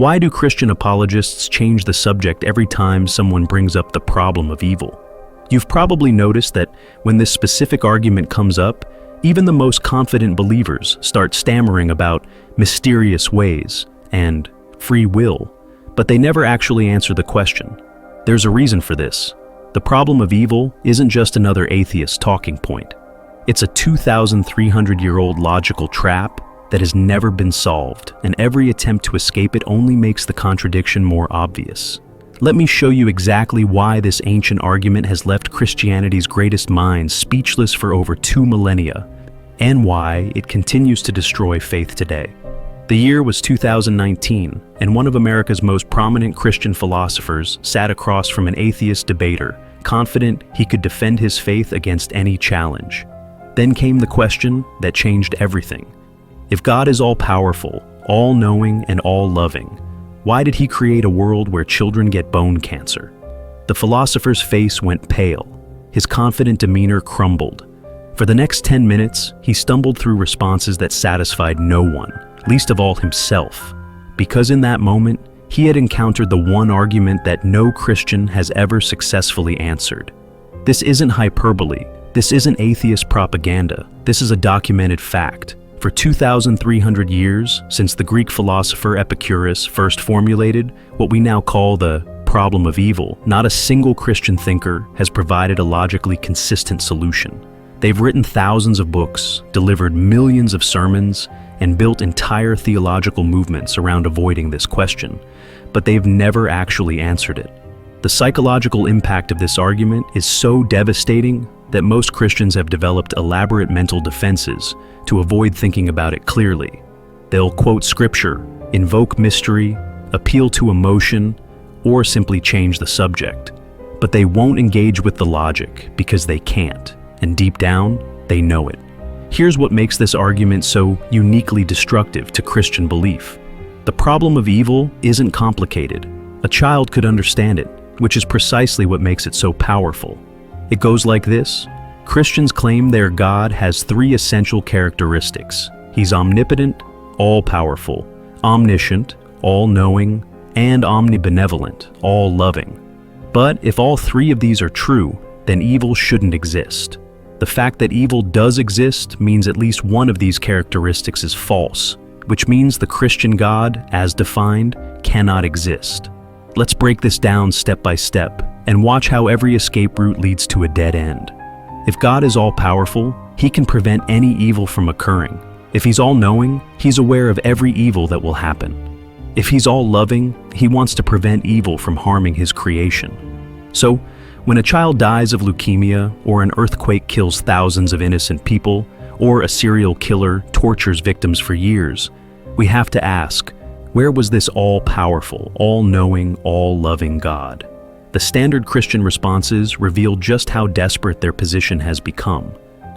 Why do Christian apologists change the subject every time someone brings up the problem of evil? You've probably noticed that when this specific argument comes up, even the most confident believers start stammering about mysterious ways and free will, but they never actually answer the question. There's a reason for this. The problem of evil isn't just another atheist talking point. It's a 2,300-year-old logical trap that has never been solved, and every attempt to escape it only makes the contradiction more obvious. Let me show you exactly why this ancient argument has left Christianity's greatest minds speechless for over 2 millennia, and why it continues to destroy faith today. The year was 2019, and one of America's most prominent Christian philosophers sat across from an atheist debater, confident he could defend his faith against any challenge. Then came the question that changed everything. If God is all-powerful, all-knowing, and all-loving, why did he create a world where children get bone cancer? The philosopher's face went pale. His confident demeanor crumbled. For the next 10 minutes, he stumbled through responses that satisfied no one, least of all himself, because in that moment, he had encountered the one argument that no Christian has ever successfully answered. This isn't hyperbole. This isn't atheist propaganda. This is a documented fact. For 2,300 years, since the Greek philosopher Epicurus first formulated what we now call the problem of evil, not a single Christian thinker has provided a logically consistent solution. They've written thousands of books, delivered millions of sermons, and built entire theological movements around avoiding this question, but they've never actually answered it. The psychological impact of this argument is so devastating that most Christians have developed elaborate mental defenses to avoid thinking about it clearly. They'll quote scripture, invoke mystery, appeal to emotion, or simply change the subject. But they won't engage with the logic because they can't, and deep down, they know it. Here's what makes this argument so uniquely destructive to Christian belief. The problem of evil isn't complicated. A child could understand it, which is precisely what makes it so powerful. It goes like this. Christians claim their God has 3 essential characteristics. He's omnipotent, all-powerful, omniscient, all-knowing, and omnibenevolent, all-loving. But if all 3 of these are true, then evil shouldn't exist. The fact that evil does exist means at least one of these characteristics is false, which means the Christian God, as defined, cannot exist. Let's break this down step by step and watch how every escape route leads to a dead end. If God is all-powerful, he can prevent any evil from occurring. If he's all-knowing, he's aware of every evil that will happen. If he's all-loving, he wants to prevent evil from harming his creation. So, when a child dies of leukemia, or an earthquake kills thousands of innocent people, or a serial killer tortures victims for years, we have to ask, where was this all-powerful, all-knowing, all-loving God? The standard Christian responses reveal just how desperate their position has become.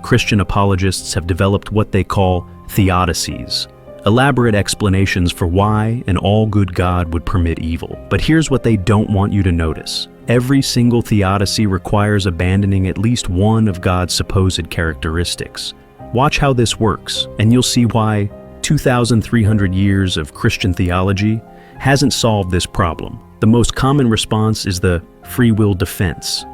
Christian apologists have developed what they call theodicies, elaborate explanations for why an all-good God would permit evil. But here's what they don't want you to notice. Every single theodicy requires abandoning at least one of God's supposed characteristics. Watch how this works, and you'll see why 2,300 years of Christian theology hasn't solved this problem. The most common response is the free will defense.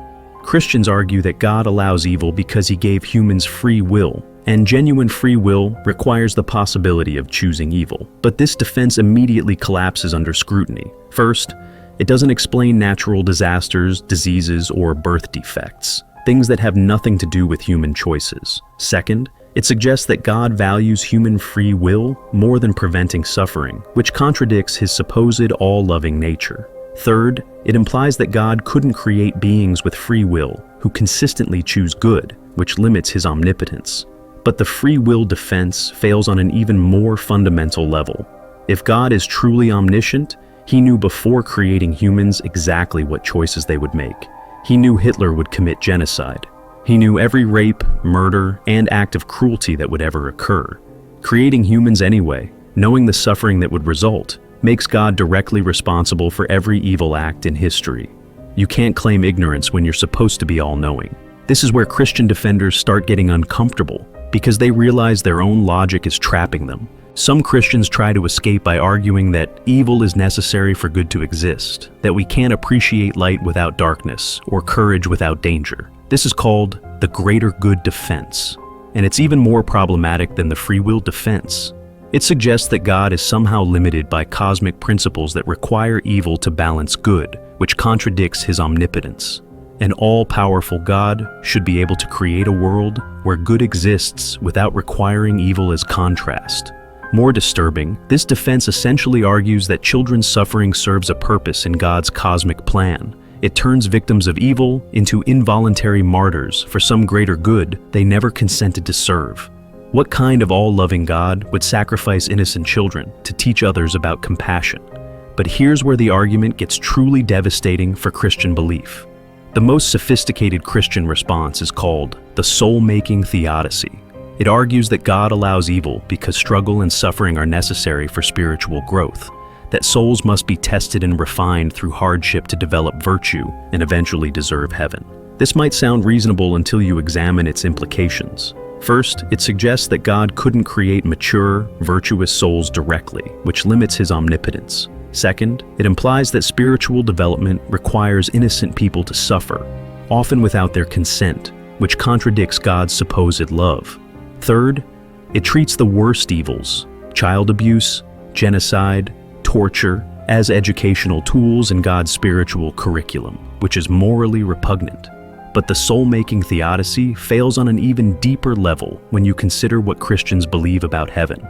Christians argue that God allows evil because he gave humans free will, and genuine free will requires the possibility of choosing evil. But this defense immediately collapses under scrutiny. First, it doesn't explain natural disasters, diseases, or birth defects, things that have nothing to do with human choices. Second, it suggests that God values human free will more than preventing suffering, which contradicts his supposed all-loving nature. Third, it implies that God couldn't create beings with free will who consistently choose good, which limits his omnipotence. But the free will defense fails on an even more fundamental level. If God is truly omniscient, he knew before creating humans exactly what choices they would make. He knew Hitler would commit genocide. He knew every rape, murder, and act of cruelty that would ever occur. Creating humans anyway, knowing the suffering that would result, makes God directly responsible for every evil act in history. You can't claim ignorance when you're supposed to be all-knowing. This is where Christian defenders start getting uncomfortable, because they realize their own logic is trapping them. Some Christians try to escape by arguing that evil is necessary for good to exist, that we can't appreciate light without darkness, or courage without danger. This is called the greater good defense, and it's even more problematic than the free will defense. It suggests that God is somehow limited by cosmic principles that require evil to balance good, which contradicts his omnipotence. An all-powerful God should be able to create a world where good exists without requiring evil as contrast. More disturbing, this defense essentially argues that children's suffering serves a purpose in God's cosmic plan. It turns victims of evil into involuntary martyrs for some greater good they never consented to serve. What kind of all-loving God would sacrifice innocent children to teach others about compassion? But here's where the argument gets truly devastating for Christian belief. The most sophisticated Christian response is called the soul-making theodicy. It argues that God allows evil because struggle and suffering are necessary for spiritual growth, that souls must be tested and refined through hardship to develop virtue and eventually deserve heaven. This might sound reasonable until you examine its implications. First, it suggests that God couldn't create mature, virtuous souls directly, which limits his omnipotence. Second, it implies that spiritual development requires innocent people to suffer, often without their consent, which contradicts God's supposed love. Third, it treats the worst evils, child abuse, genocide, torture, as educational tools in God's spiritual curriculum, which is morally repugnant. But the soul-making theodicy fails on an even deeper level when you consider what Christians believe about heaven.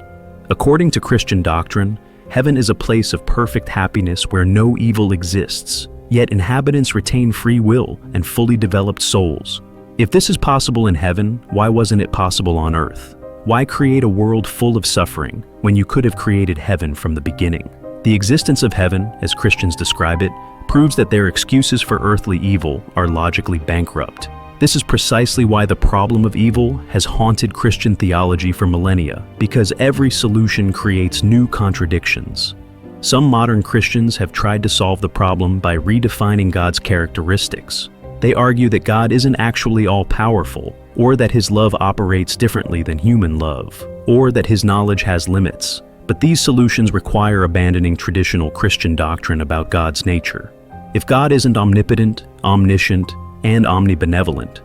According to Christian doctrine, heaven is a place of perfect happiness where no evil exists, yet inhabitants retain free will and fully developed souls. If this is possible in heaven, why wasn't it possible on earth? Why create a world full of suffering when you could have created heaven from the beginning? The existence of heaven, as Christians describe it, proves that their excuses for earthly evil are logically bankrupt. This is precisely why the problem of evil has haunted Christian theology for millennia, because every solution creates new contradictions. Some modern Christians have tried to solve the problem by redefining God's characteristics. They argue that God isn't actually all-powerful, or that his love operates differently than human love, or that his knowledge has limits. But these solutions require abandoning traditional Christian doctrine about God's nature. If God isn't omnipotent, omniscient, and omnibenevolent,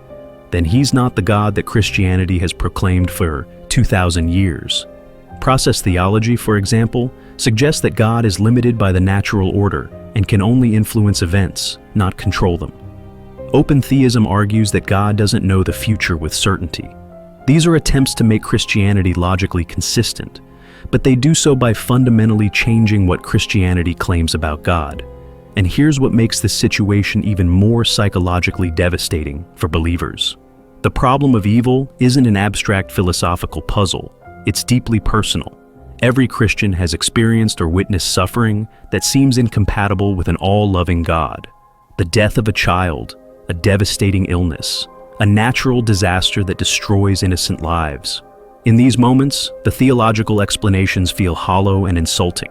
then he's not the God that Christianity has proclaimed for 2,000 years. Process theology, for example, suggests that God is limited by the natural order and can only influence events, not control them. Open theism argues that God doesn't know the future with certainty. These are attempts to make Christianity logically consistent, but they do so by fundamentally changing what Christianity claims about God. And here's what makes this situation even more psychologically devastating for believers. The problem of evil isn't an abstract philosophical puzzle, it's deeply personal. Every Christian has experienced or witnessed suffering that seems incompatible with an all-loving God. The death of a child, a devastating illness, a natural disaster that destroys innocent lives. In these moments, the theological explanations feel hollow and insulting.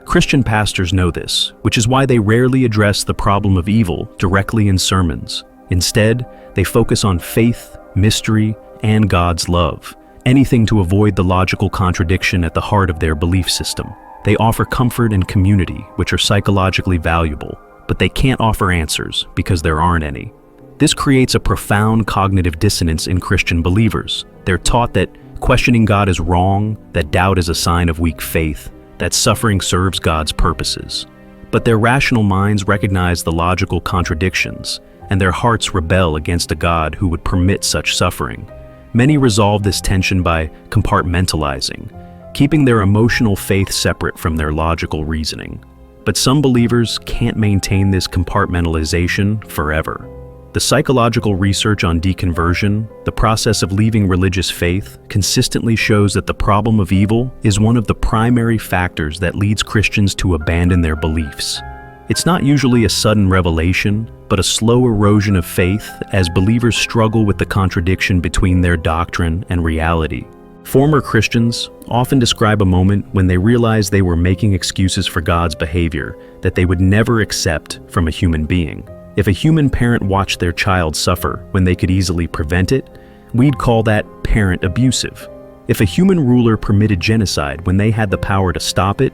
Christian pastors know this, which is why they rarely address the problem of evil directly in sermons. Instead, they focus on faith, mystery, and God's love, anything to avoid the logical contradiction at the heart of their belief system. They offer comfort and community, which are psychologically valuable, but they can't offer answers because there aren't any. This creates a profound cognitive dissonance in Christian believers. They're taught that questioning God is wrong, that doubt is a sign of weak faith, that suffering serves God's purposes. But their rational minds recognize the logical contradictions, and their hearts rebel against a God who would permit such suffering. Many resolve this tension by compartmentalizing, keeping their emotional faith separate from their logical reasoning. But some believers can't maintain this compartmentalization forever. The psychological research on deconversion, the process of leaving religious faith, consistently shows that the problem of evil is one of the primary factors that leads Christians to abandon their beliefs. It's not usually a sudden revelation, but a slow erosion of faith as believers struggle with the contradiction between their doctrine and reality. Former Christians often describe a moment when they realized they were making excuses for God's behavior that they would never accept from a human being. If a human parent watched their child suffer when they could easily prevent it, we'd call that parent abusive. If a human ruler permitted genocide when they had the power to stop it,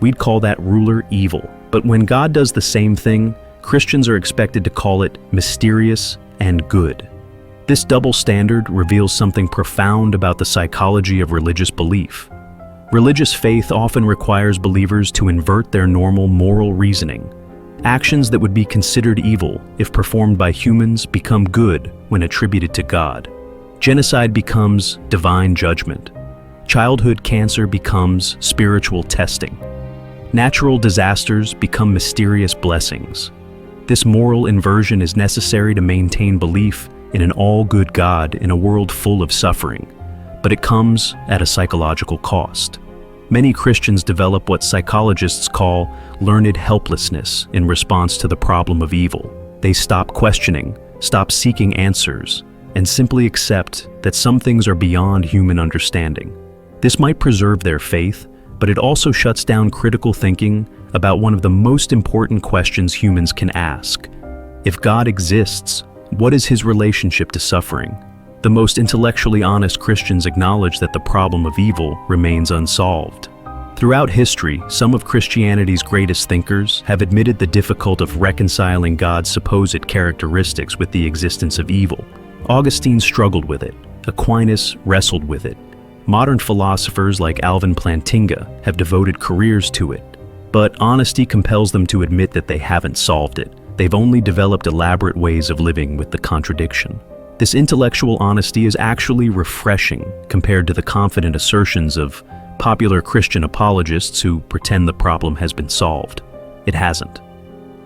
we'd call that ruler evil. But when God does the same thing, Christians are expected to call it mysterious and good. This double standard reveals something profound about the psychology of religious belief. Religious faith often requires believers to invert their normal moral reasoning. Actions that would be considered evil if performed by humans become good when attributed to God. Genocide becomes divine judgment. Childhood cancer becomes spiritual testing. Natural disasters become mysterious blessings. This moral inversion is necessary to maintain belief in an all-good God in a world full of suffering, but it comes at a psychological cost. Many Christians develop what psychologists call learned helplessness in response to the problem of evil. They stop questioning, stop seeking answers, and simply accept that some things are beyond human understanding. This might preserve their faith, but it also shuts down critical thinking about one of the most important questions humans can ask. If God exists, what is his relationship to suffering? The most intellectually honest Christians acknowledge that the problem of evil remains unsolved. Throughout history, some of Christianity's greatest thinkers have admitted the difficulty of reconciling God's supposed characteristics with the existence of evil. Augustine struggled with it. Aquinas wrestled with it. Modern philosophers like Alvin Plantinga have devoted careers to it. But honesty compels them to admit that they haven't solved it. They've only developed elaborate ways of living with the contradiction. This intellectual honesty is actually refreshing compared to the confident assertions of popular Christian apologists who pretend the problem has been solved. It hasn't.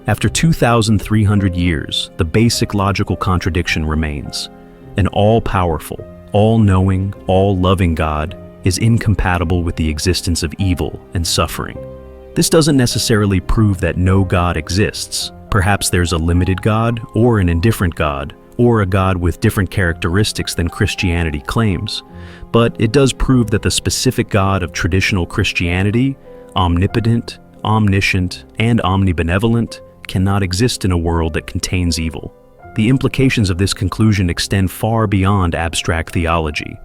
After 2,300 years, the basic logical contradiction remains. An all-powerful, all-knowing, all-loving God is incompatible with the existence of evil and suffering. This doesn't necessarily prove that no God exists. Perhaps there's a limited God, or an indifferent God, or a God with different characteristics than Christianity claims. But it does prove that the specific God of traditional Christianity, omnipotent, omniscient, and omnibenevolent, cannot exist in a world that contains evil. The implications of this conclusion extend far beyond abstract theology.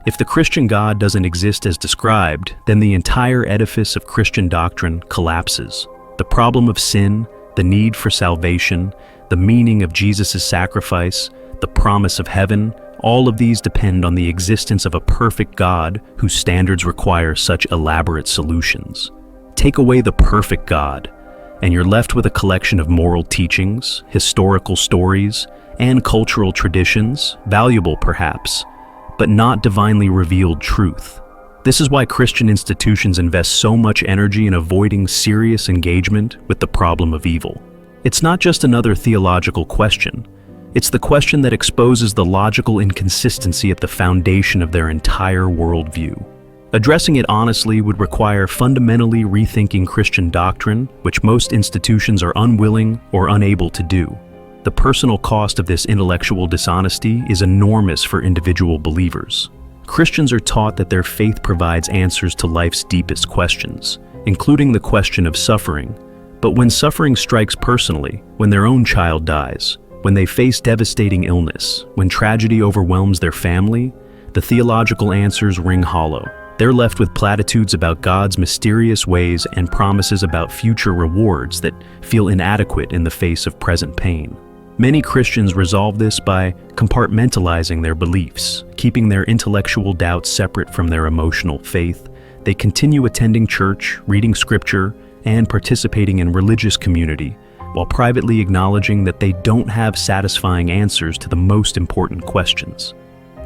If the Christian God doesn't exist as described, then the entire edifice of Christian doctrine collapses. The problem of sin, the need for salvation, the meaning of Jesus' sacrifice, the promise of heaven, all of these depend on the existence of a perfect God whose standards require such elaborate solutions. Take away the perfect God, and you're left with a collection of moral teachings, historical stories, and cultural traditions, valuable perhaps, but not divinely revealed truth. This is why Christian institutions invest so much energy in avoiding serious engagement with the problem of evil. It's not just another theological question. It's the question that exposes the logical inconsistency at the foundation of their entire worldview. Addressing it honestly would require fundamentally rethinking Christian doctrine, which most institutions are unwilling or unable to do. The personal cost of this intellectual dishonesty is enormous for individual believers. Christians are taught that their faith provides answers to life's deepest questions, including the question of suffering. But when suffering strikes personally, when their own child dies, when they face devastating illness, when tragedy overwhelms their family, the theological answers ring hollow. They're left with platitudes about God's mysterious ways and promises about future rewards that feel inadequate in the face of present pain. Many Christians resolve this by compartmentalizing their beliefs, keeping their intellectual doubts separate from their emotional faith. They continue attending church, reading scripture, and participating in religious community, while privately acknowledging that they don't have satisfying answers to the most important questions.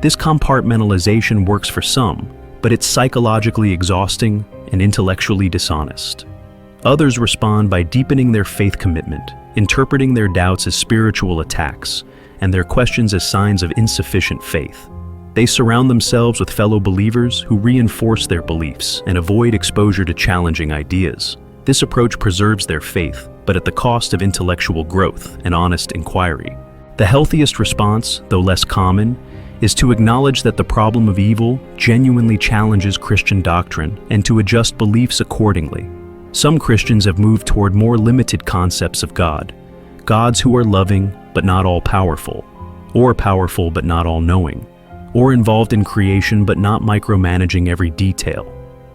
This compartmentalization works for some, but it's psychologically exhausting and intellectually dishonest. Others respond by deepening their faith commitment, interpreting their doubts as spiritual attacks, and their questions as signs of insufficient faith. They surround themselves with fellow believers who reinforce their beliefs and avoid exposure to challenging ideas. This approach preserves their faith, but at the cost of intellectual growth and honest inquiry. The healthiest response, though less common, is to acknowledge that the problem of evil genuinely challenges Christian doctrine and to adjust beliefs accordingly. Some Christians have moved toward more limited concepts of God, gods who are loving but not all-powerful, or powerful but not all-knowing, or involved in creation but not micromanaging every detail.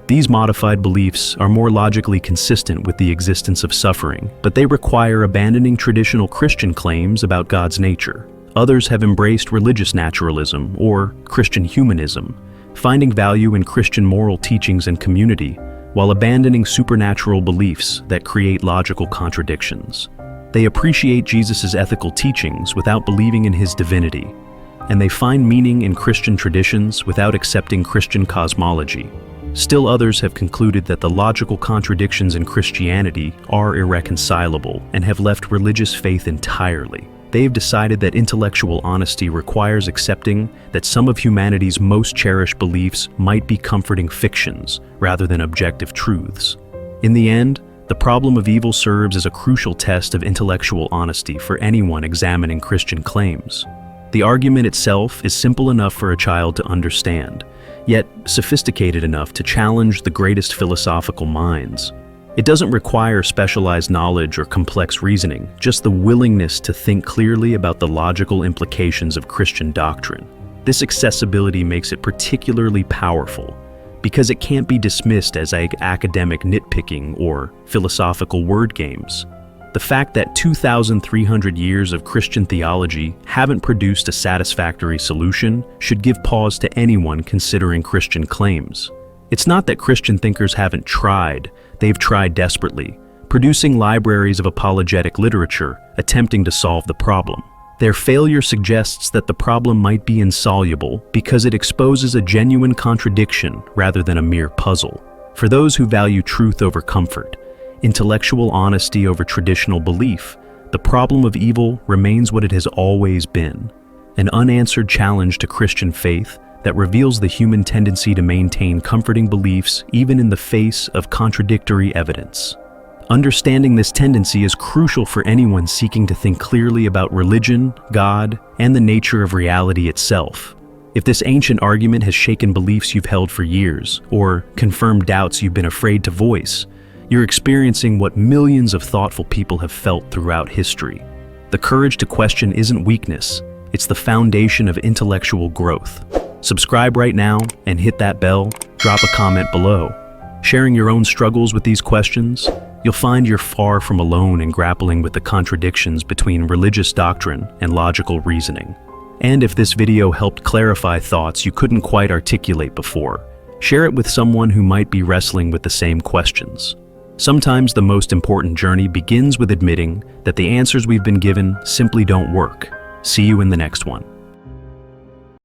These modified beliefs are more logically consistent with the existence of suffering, but they require abandoning traditional Christian claims about God's nature. Others have embraced religious naturalism or Christian humanism, finding value in Christian moral teachings and community, while abandoning supernatural beliefs that create logical contradictions. They appreciate Jesus' ethical teachings without believing in his divinity, and they find meaning in Christian traditions without accepting Christian cosmology. Still others have concluded that the logical contradictions in Christianity are irreconcilable and have left religious faith entirely. They've decided that intellectual honesty requires accepting that some of humanity's most cherished beliefs might be comforting fictions rather than objective truths. In the end, the problem of evil serves as a crucial test of intellectual honesty for anyone examining Christian claims. The argument itself is simple enough for a child to understand, yet sophisticated enough to challenge the greatest philosophical minds. It doesn't require specialized knowledge or complex reasoning, just the willingness to think clearly about the logical implications of Christian doctrine. This accessibility makes it particularly powerful, because it can't be dismissed as academic nitpicking or philosophical word games. The fact that 2,300 years of Christian theology haven't produced a satisfactory solution should give pause to anyone considering Christian claims. It's not that Christian thinkers haven't tried, they've tried desperately, producing libraries of apologetic literature, attempting to solve the problem. Their failure suggests that the problem might be insoluble because it exposes a genuine contradiction rather than a mere puzzle. For those who value truth over comfort, intellectual honesty over traditional belief, the problem of evil remains what it has always been: an unanswered challenge to Christian faith that reveals the human tendency to maintain comforting beliefs even in the face of contradictory evidence. Understanding this tendency is crucial for anyone seeking to think clearly about religion, God, and the nature of reality itself. If this ancient argument has shaken beliefs you've held for years, or confirmed doubts you've been afraid to voice, you're experiencing what millions of thoughtful people have felt throughout history. The courage to question isn't weakness, it's the foundation of intellectual growth. Subscribe right now and hit that bell, drop a comment below. Sharing your own struggles with these questions, you'll find you're far from alone in grappling with the contradictions between religious doctrine and logical reasoning. And if this video helped clarify thoughts you couldn't quite articulate before, share it with someone who might be wrestling with the same questions. Sometimes the most important journey begins with admitting that the answers we've been given simply don't work. See you in the next one.